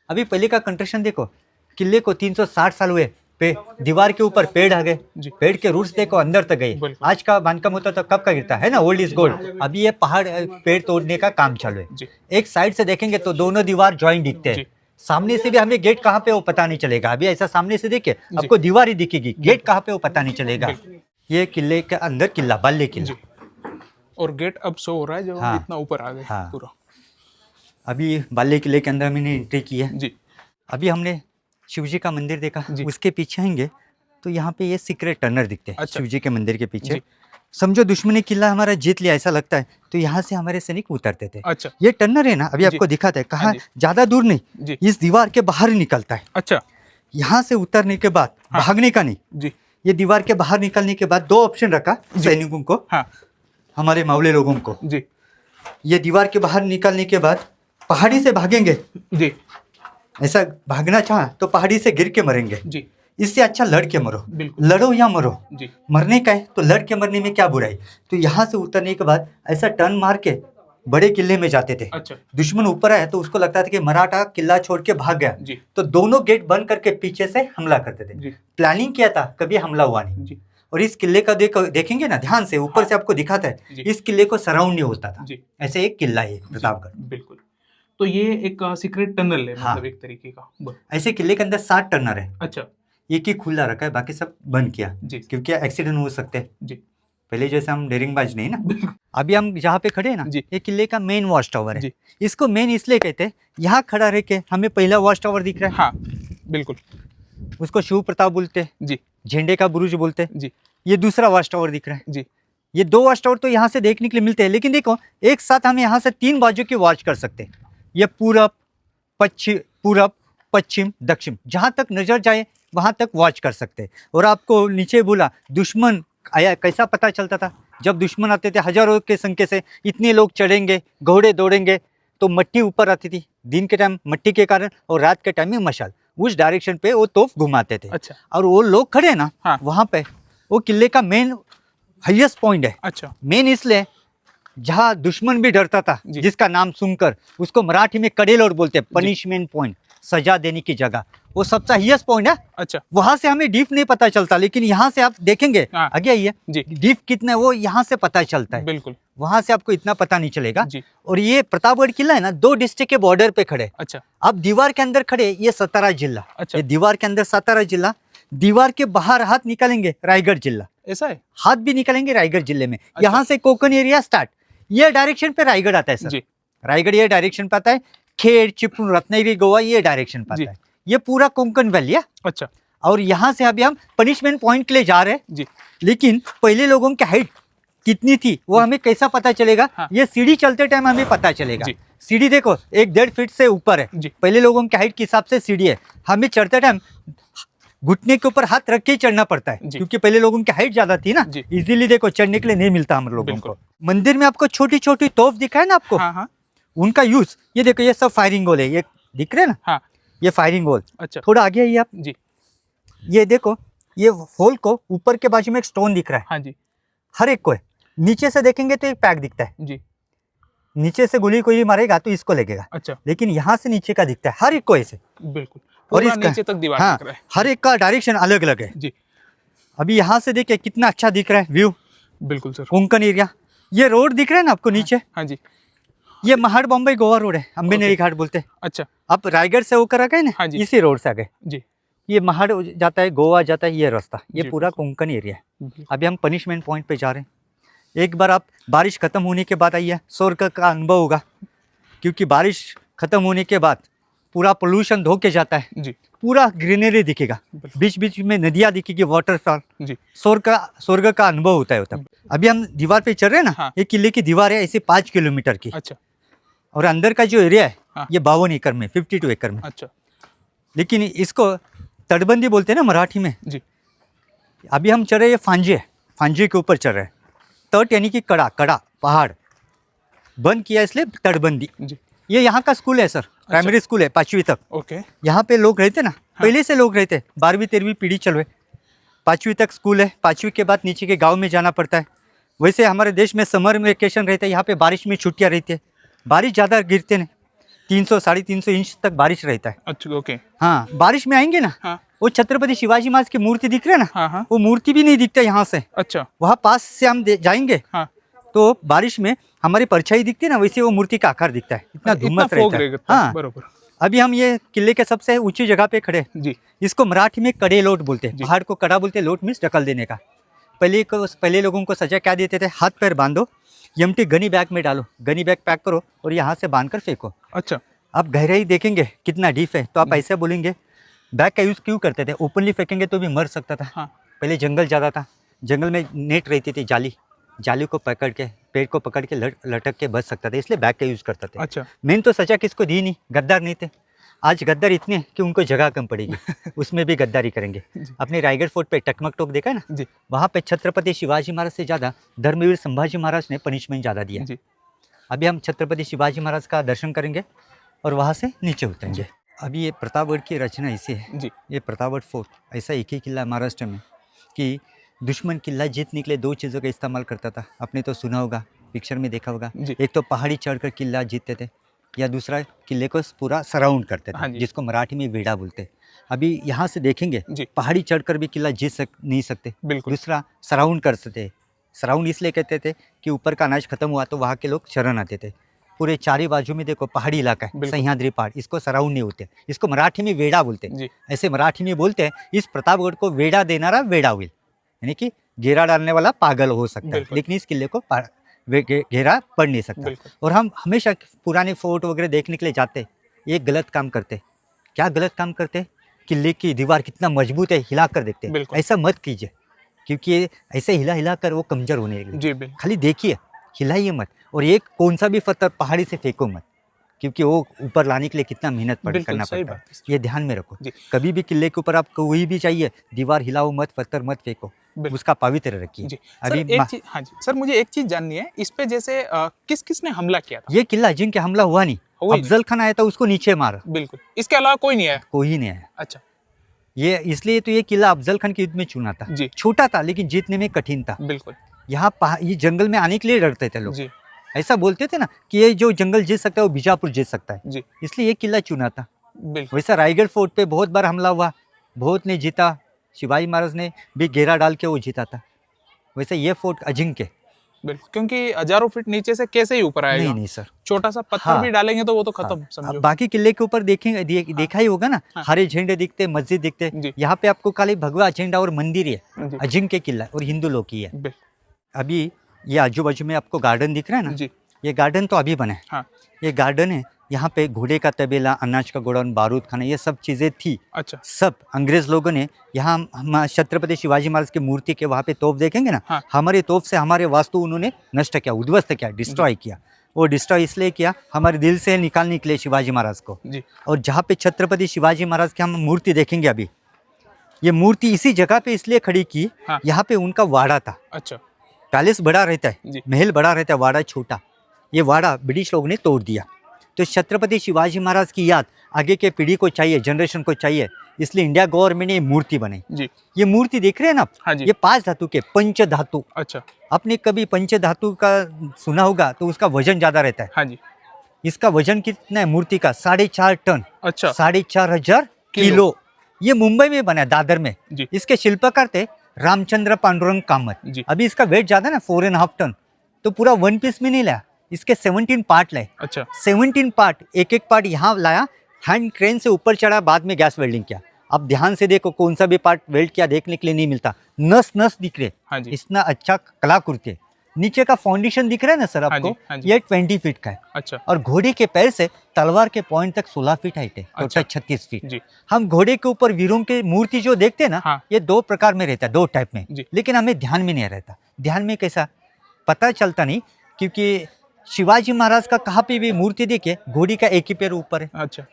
अभी पहले का कंस्ट्रक्शन देखो, किले को 360 साल हुए, दीवार के ऊपर पेड़ आ गए, पेड़ के रूट्स देखो अंदर तक गए। आज का बांधकाम होता तो कब का गिरता है ना, ओल्ड इज गोल्ड। अभी ये पहाड़ पेड़ तोड़ने का काम चालू है। एक साइड से देखेंगे तो दोनों दीवार ज्वाइंट दिखते हैं, सामने से भी हमें गेट कहाँ पे वो पता नहीं चलेगा। अभी ऐसा सामने से देखिए आपको दीवार ही दिखेगी, गेट कहाँ पे वो पता नहीं चलेगा। ये किले के अंदर किला, बाल्य किला, और गेट अब शो हो रहा है जब हम इतना ऊपर आ गए पूरा। अभी बाल्य किले के अंदर मैंने एंट्री की है जी। अभी हमने शिव जी का मंदिर देखा, उसके पीछे आएंगे तो यहाँ पे ये सीक्रेट टनल दिखते हैं। शिव जी के मंदिर के पीछे समझो दुश्मनी किला हमारा जीत लिया ऐसा लगता है, तो यहाँ से हमारे सैनिक उतरते थे। अच्छा। ये टनल है ना, अभी आपको दिखाता है, कहाँ ज्यादा दूर नहीं, इस दीवार के बाहर निकलता है। अच्छा। यहाँ से उतरने के बाद भागने का नहीं जी, ये दीवार के बाहर निकलने के बाद दो ऑप्शन रखा सैनिकों को, हमारे मावले लोगों को जी। ये दीवार के बाहर निकलने के बाद पहाड़ी से भागेंगे जी, ऐसा भागना चाहा तो पहाड़ी से गिर के मरेंगे जी, इससे अच्छा लड़ के मरो, लड़ो या मरो जी। मरने का है तो लड़ के मरने में क्या बुराई। तो यहाँ से उतरने के बाद ऐसा टर्न मार के बड़े किले में जाते थे। अच्छा। दुश्मन ऊपर आया तो उसको लगता था कि मराठा किला छोड़ के भाग गया जी। तो दोनों गेट बंद करके पीछे से हमला करते थे। प्लानिंग किया था, कभी हमला हुआ नहीं जी। और इस किले का देखेंगे ना ध्यान से, ऊपर से आपको दिखाता है इस किले को सराउंड नहीं होता था, ऐसे एक किला है प्रतापगढ़। बिल्कुल। तो ये एक सीक्रेट टनल है, मतलब एक तरीके का। ऐसे किले के अंदर 7 टनल है। अच्छा। एक ही खुला रखा है, बाकी सब बंद किया क्योंकि एक्सीडेंट हो सकते हैं जी। पहले जैसे हम डेरिंगबाज नहीं ना। अभी हम जहाँ पे खड़े हैं ना, ये किले का मेन वॉच टावर है। इसको मेन इसलिए कहते हैं, यहाँ खड़ा रह के हमें पहला वॉच टावर दिख रहा है। हाँ, बिल्कुल। उसको शिव प्रताप बोलते हैं जी, झंडे का बुरुज बोलते हैं जी। ये दूसरा वॉच टावर दिख रहा है जी। ये 2 वॉच टावर तो यहाँ से देखने के लिए मिलते हैं, लेकिन देखो एक साथ हम यहाँ से 3 बाजू की वॉच कर सकते हैं। ये पूरब पश्चिम दक्षिण, जहाँ तक नजर जाए वहां तक वॉच कर सकते हैं। और आपको नीचे बोला दुश्मन आया, कैसा पता चलता था, जब दुश्मन आते थे हजारों के संख्या से, इतने लोग चढ़ेंगे, घोड़े दौड़ेंगे, तो मट्टी ऊपर आती थी, दिन के टाइम मट्टी के कारण और रात के टाइम में मशाल, उस डायरेक्शन पे वो तोप घुमाते थे। अच्छा। और वो लोग खड़े ना वहां पे, वो किले का मेन हाईएस्ट पॉइंट है। अच्छा। मेन इसलिए जहाँ दुश्मन भी डरता था, जिसका नाम सुनकर, उसको मराठी में कडेलोड बोलते हैं, पनिशमेंट पॉइंट, सजा देने की जगह, वो सबसे हाईएस्ट पॉइंट है। अच्छा। वहां से हमें डीप नहीं पता चलता, लेकिन यहाँ से आप देखेंगे आगे आइए, डीप कितना है वो यहाँ से पता चलता है। बिल्कुल। वहां से आपको इतना पता नहीं चलेगा। और ये प्रतापगढ़ किला है ना, 2 डिस्ट्रिक्ट के बॉर्डर पे खड़े। अच्छा। आप दीवार के अंदर खड़े, ये सतारा जिला। अच्छा। ये दीवार के अंदर सतारा जिला, दीवार के बाहर हाथ निकालेंगे रायगढ़ जिला। ऐसा है, हाथ भी निकालेंगे रायगढ़ जिले में। अच्छा। यहाँ से कोकण एरिया स्टार्ट, ये डायरेक्शन पे रायगढ़ आता है सर। रायगढ़ ये डायरेक्शन पे आता है, खेड़, चिपळूण, रत्नागिरी, गोवा ये डायरेक्शन पे आता है। ये पूरा कोंकण वैली है। अच्छा। और यहाँ से अभी हम पनिशमेंट पॉइंट के लिए जा रहे हैं जी। लेकिन पहले लोगों की हाइट कितनी थी वो हमें कैसा पता चलेगा? ये सीढ़ी चलते टाइम हमें पता चलेगा। सीढ़ी देखो 1-1.5 फीट से ऊपर है, पहले लोगों की हाइट के हिसाब से सीढ़ी है। हमें चढ़ते टाइम घुटने के ऊपर हाथ रख के ही चढ़ना पड़ता है, क्योंकि पहले लोगों की हाइट ज्यादा थी ना, इजीली देखो चढ़ने के लिए नहीं मिलता हम लोगों को। मंदिर में आपको छोटी छोटी तोप दिखा है ना आपको, उनका यूज ये देखो, ये सब फायरिंग होल है, ये दिख रहे हैं ना, ये फायरिंग होल। अच्छा। थोड़ा आगे आइए आप जी, ये देखो, ये होल को ऊपर के बाजू में एक स्टोन दिख रहा है। हाँ जी। हर एक को है, नीचे से देखेंगे तो एक पैक दिखता है जी, नीचे से गोली कोई मारेगा तो इसको लगेगा। अच्छा। लेकिन यहाँ से नीचे का दिखता है हर एक को ऐसे। बिल्कुल। और इसका नीचे तक दीवार दिख रहा है। हर एक का डायरेक्शन अलग अलग है जी। अभी यहाँ से देखिए कितना अच्छा दिख रहा है व्यू। बिल्कुल सर। कोंकण एरिया, ये रोड दिख रहा है ना आपको नीचे। हाँ जी। ये महाड़ बॉम्बे गोवा रोड है, अम्बेनेरी घाट बोलते हैं। अच्छा। आप रायगढ़ से होकर आ गए ना। हाँ जी। इसी रोड से आ गए जी। ये महाड़ जाता है, गोवा जाता है, ये रास्ता, ये पूरा कोंकण एरिया है। अभी हम पनिशमेंट पॉइंट पे जा रहे हैं। एक बार आप बारिश खत्म होने के बाद आइए, स्वर्ग का अनुभव होगा, क्योंकि बारिश खत्म होने के बाद पूरा पोल्यूशन धो के जाता है जी, पूरा ग्रीनरी दिखेगा, बीच बीच में नदियाँ दिखेगी, वाटरफॉल जी, स्वर्ग का अनुभव होता है। अभी हम दीवार पे चल रहे हैं ना। हाँ। ये किले की दीवार है ऐसे 5 किलोमीटर की। अच्छा। और अंदर का जो एरिया है। हाँ। ये 52 एकड़ में, 52 एकड़ में। अच्छा। लेकिन इसको तटबंदी बोलते हैं ना मराठी में जी। अभी हम चल रहे हैं फांजे, फांजे के ऊपर चल रहे हैं। तट यानी कि कड़ा, कड़ा पहाड़ बंद किया इसलिए तटबंदी जी। ये यहाँ का स्कूल है सर। अच्छा। प्राइमरी स्कूल है 5वीं तक। ओके। यहाँ पे लोग रहते ना। हाँ। पहले से लोग रहते, 12वीं 13वीं पीढ़ी चल रहे, 5वीं तक स्कूल है। 5वीं के बाद नीचे के गांव में जाना पड़ता है। वैसे हमारे देश में समर वेकेशन रहता है, यहाँ पे बारिश में छुट्टियाँ रहती है, बारिश ज़्यादा गिरते नहीं, 300 350 इंच तक बारिश रहता है। अच्छा ओके। हाँ, बारिश में आएंगे ना, हाँ वो छत्रपति शिवाजी महाराज की मूर्ति दिख रही है ना, हाँ हाँ। वो मूर्ति भी नहीं दिखता यहाँ से। अच्छा वहाँ पास से हम जाएंगे हाँ। तो बारिश में हमारी परछाई दिखती है ना, वैसे वो मूर्ति का आकार दिखता है, इतना इतना धुम्मस फॉग रहता है। रहता है, हाँ, बरोबर अभी हम ये किले के सबसे ऊंची जगह पे खड़े हैं। जी। इसको मराठी में कड़े लोट बोलते हैं। जी। पहाड़ को कड़ा बोलते हैं, लोट मीन्स ढकल देने का। पहले लोगों को सजा क्या देते थे, हाथ पैर बांधो, यमटी गनी बैग में डालो, गनी बैग पैक करो और यहाँ से बांध कर फेंको। अच्छा आप गहराई देखेंगे कितना डीप है, तो आप ऐसे बोलेंगे बैग का यूज़ क्यों करते थे, ओपनली फेंकेंगे तो भी मर सकता था। हाँ पहले जंगल ज़्यादा था, जंगल में नेट रहती थी, जाली को पकड़ के, पेड़ को पकड़ के लटक के बच सकता था, इसलिए बैग का यूज़ करते थे। अच्छा मेन तो सजा किसको दी नहीं, गद्दार नहीं थे। आज गद्दार इतने कि उनको जगह कम पड़ेगी, उसमें भी गद्दारी करेंगे। अपने रायगढ़ फोर्ट पे टकमक टोक देखा है ना, जी वहाँ पे छत्रपति शिवाजी महाराज से ज़्यादा धर्मवीर संभाजी महाराज ने पनिशमेंट ज़्यादा दिया। जी। अभी हम छत्रपति शिवाजी महाराज का दर्शन करेंगे और वहाँ से नीचे उतरेंगे। अभी ये प्रतापगढ़ की रचना ऐसी है जी। ये प्रतापगढ़ फोर्ट ऐसा एक ही किला है महाराष्ट्र में कि दुश्मन किला जीतने के लिए दो चीज़ों का इस्तेमाल करता था। आपने तो सुना होगा, पिक्चर में देखा होगा, जी। एक तो पहाड़ी चढ़कर किला जीतते थे, या दूसरा किले को पूरा सराउंड करते हाँ थे, जी। जिसको मराठी में वेड़ा बोलते हैं। अभी यहाँ से देखेंगे जी। पहाड़ी चढ़कर भी किला जीत नहीं सकते। बिल्कुल। दूसरा सराउंड कर सकते। सराउंड इसलिए कहते थे कि ऊपर का अनाज खत्म हुआ तो वहाँ के लोग शरण आते थे। पूरे चारी बाजू में देखो पहाड़ी इलाका है, बिल्कुल। सह्याद्री पहाड़, इसको सराउंड नहीं होते, इसको मराठी में वेड़ा बोलते हैं। जी। ऐसे मराठी में बोलते हैं, इस प्रतापगढ़ को वेड़ा देनारा वेड़ा हुई, यानी कि घेरा डालने वाला पागल हो सकता है, बिल्कुल। लेकिन इस किले को घेरा पड़ नहीं सकता। बिल्कुल। और हम हमेशा पुराने फोर्ट वगैरह देखने के लिए जाते, ये गलत काम करते। क्या गलत काम करते, किले की दीवार कितना मजबूत है हिला कर देखते, बिल्कुल। ऐसा मत कीजिए, क्योंकि ऐसे हिला कर वो कमजोर होने लगे। जी बिल्कुल। खाली देखिए, हिलाइए मत, और एक कौन सा भी पत्थर पहाड़ी से फेंको मत, क्योंकि वो ऊपर लाने के लिए कितना मेहनत बिल्कुल, करना सही पड़ता है। बात है। ये ध्यान में रखो, जी। कभी भी किले के ऊपर आप कोई भी चाहिए, दीवार हिलाओ मत, पत्थर मत फेंको, बिल्कुल। उसका पवित्र रखिए। जी सर, एक चीज, हाँ जी सर, मुझे एक चीज जाननी है, इस पे जैसे किस किसने हमला किया था? ये किला जिनके हमला हुआ नहीं, अफजल खान आया था उसको नीचे मारा, बिल्कुल, इसके अलावा कोई नहीं आया? कोई नहीं आया। अच्छा। ये इसलिए तो ये किला अफजल खान के युद्ध में चुना था। जी। छोटा था लेकिन जीतने में कठिन था। बिल्कुल। यहाँ ये जंगल में आने के लिए डरते थे लोग। जी। ऐसा बोलते थे ना कि ये जो जंगल जीत सकता है वो बीजापुर जीत सकता है, जी। इसलिए ये किला चुना था। बिल्कुल। वैसा रायगढ़ फोर्ट पे बहुत बार हमला हुआ, बहुत ने जीता, शिवाजी महाराज ने भी घेरा डाल के वो जीता था। वैसे ये फोर्ट अजिंक्य, बिल्कुल, क्योंकि हजारों फीट नीचे से कैसे ही ऊपर आएगा? नहीं सर, छोटा सा पत्थर हाँ। भी डालेंगे तो वो तो खत्म, हाँ। समझो। बाकी किले के ऊपर देखेंगे, देखा ही होगा ना, हाँ। हरे झंडे दिखते, मस्जिद दिखते। जी। यहाँ पे आपको खाली भगवा झंडा और मंदिर है, जी। अजिंक्य किला और हिंदू लोग की है। बिल्कुल। अभी ये आजू बाजू में आपको गार्डन दिख रहा है ना, जी। ये गार्डन तो अभी बना है। हाँ। ये गार्डन है, यहाँ पे घोड़े का तबेला, अनाज का गोडाउन, बारूद खाना, ये सब चीज़ें थी। अच्छा। सब अंग्रेज लोगों ने यहाँ हम छत्रपति शिवाजी महाराज की मूर्ति के वहाँ पे तोप देखेंगे ना, हाँ। हमारे तोप से हमारे वास्तु उन्होंने नष्ट किया, उद्ध्वस्त किया, डिस्ट्रॉय किया। वो डिस्ट्रॉय इसलिए किया हमारे दिल से निकालने के लिए शिवाजी महाराज को। जी। और जहाँ पे छत्रपति शिवाजी महाराज की हम मूर्ति देखेंगे अभी, ये मूर्ति इसी जगह पे इसलिए खड़ी की, हाँ। यहाँ पे उनका वाड़ा था। अच्छा। पैलेस बड़ा रहता है, जी। महल बड़ा रहता है, वाड़ा छोटा। ये वाड़ा ब्रिटिश लोगों ने तोड़ दिया, तो छत्रपति शिवाजी महाराज की याद आगे के पीढ़ी को चाहिए, जनरेशन को चाहिए, इसलिए इंडिया गवर्नमेंट ने ये मूर्ति बनाई। जी। ये मूर्ति देख रहे हैं ना आप, हाँ जी। ये 5 धातु के, पंच धातु। अच्छा। आपने कभी पंच धातु का सुना होगा, तो उसका वजन ज्यादा रहता है। हाँ जी। इसका वजन कितना है मूर्ति का? 4.5 टन। अच्छा। 4,500 किलो। ये मुंबई में बना है, दादर में। जी। इसके शिल्पकार थे रामचंद्र पांडुरंग कामत। जी। अभी इसका वेट ज्यादा ना, 4.5 टन, तो पूरा 1 पीस में नहीं लाया, इसके 17 पार्ट लाए। अच्छा। 17 पार्ट, एक एक पार्ट यहाँ लाया, हैंड क्रेन से ऊपर चढ़ा, बाद में गैस वेल्डिंग किया। अब ध्यान से देखो, कौन सा भी पार्ट वेल्ड किया देखने के लिए नहीं मिलता, नस नस दिख रहे। हाँ जी। इतना अच्छा कलाकृति है। नीचे का फाउंडेशन दिख रहा है ना सर हाँ जी, आपको, हाँ जी। ये 20 फीट का है। अच्छा। और घोड़े के पैर से तलवार के पॉइंट तक 16 फीट हाइट है, टोटल अच्छा। 36 फीट। जी। हम घोड़े के ऊपर वीरों के मूर्ति जो देखते हैं ना, हाँ। ये 2 प्रकार में रहता है, 2 टाइप में, जी। लेकिन हमें ध्यान में नहीं रहता। ध्यान में कैसा पता चलता नहीं, क्योंकि शिवाजी महाराज का कहाँ पे भी मूर्ति देखिए, घोड़ी का एक ही पैर ऊपर है। अच्छा।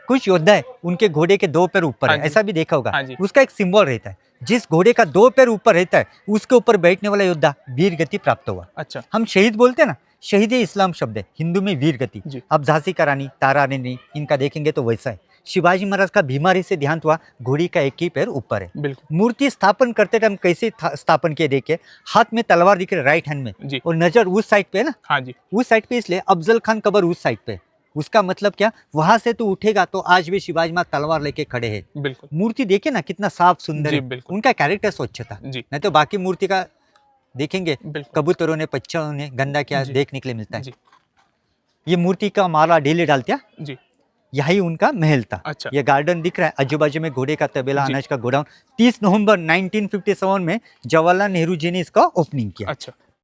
कुछ योद्धा है उनके घोड़े के 2 पैर ऊपर हाँ है, जी। ऐसा भी देखा होगा। हाँ जी। उसका एक सिंबल रहता है, जिस घोड़े का 2 पैर ऊपर रहता है उसके ऊपर बैठने वाला योद्धा वीर गति प्राप्त हुआ। अच्छा। हम शहीद बोलते हैं ना, शहीद इस्लाम शब्द है, हिंदू में वीर गति। जी। अब झांसी का रानी, तारा रानी, इनका देखेंगे तो वैसा है। शिवाजी महाराज का बीमारी से देहांत हुआ, घोड़ी का एक ही पैर ऊपर है। बिल्कुल। मूर्ति स्थापन करते टाइम कैसे स्थापन किए देखे, हाथ में तलवार दिख रही राइट हैंड में, जी। और नजर उस साइड पे है ना, हाँ जी। उस साइड पे, इसलिए अफजल खान कबर उस साइड पे, उसका मतलब क्या, वहां से तो उठेगा तो आज भी शिवाजी महाराज तलवार लेके खड़े हैं। बिल्कुल मूर्ति देखिए ना कितना साफ सुंदर जी, है, बिल्कुल। उनका कैरेक्टर स्वच्छ था। जी नहीं तो बाकी मूर्ति का देखेंगे बिल्कुल कबूतरों ने पक्षियों ने गंदा क्या जी। देखने के लिए मिलता है। जी ये मूर्ति का माला डेली डालते हैं, जी यही उनका महल था। अच्छा ये गार्डन दिख रहा है, आजू बाजू में घोड़े का तबेला, जी। अनाज का गोडाउन। 30 नवंबर 1957 में जवाहरलाल नेहरू जी ने इसका ओपनिंग किया। अच्छा